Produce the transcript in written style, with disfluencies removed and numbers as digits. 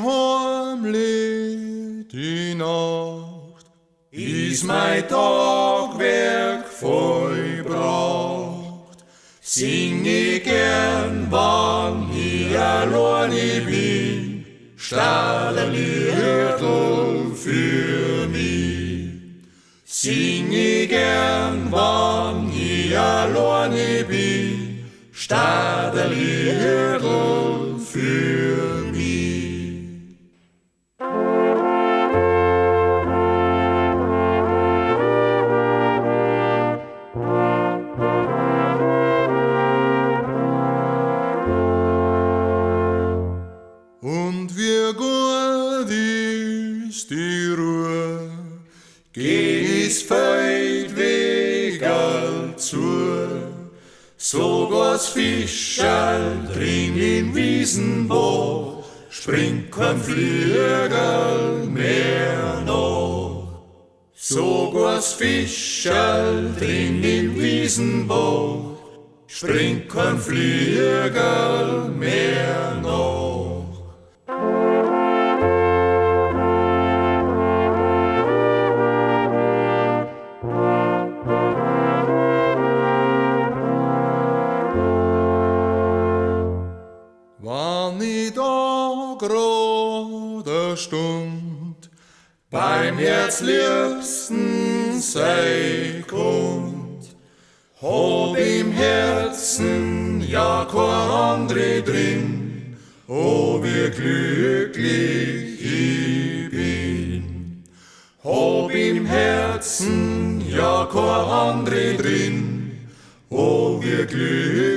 heimlich die Nacht, ist mein Tagwerk vollbracht. Sing ich gern, wann ich alleine bin, statt ein Liedl für mich. Sing ich gern, wann ich alleine bin, statt ein Liedl für mich. Und wie gut ist die Ruhe, geh's Feldweg zu. Sogar's Fischerl drin in Wiesenbach, springt kein Flügel mehr nach. Sogar's Fischerl drin in Wiesenbach, springt kein Flügel mehr nach. Wann ich da gerade stund, beim Herzliebsten sei kommt, hab im Herzen ja kein andere drin, oh wie glücklich ich bin. Hab im Herzen ja kein andere drin, oh wie glücklich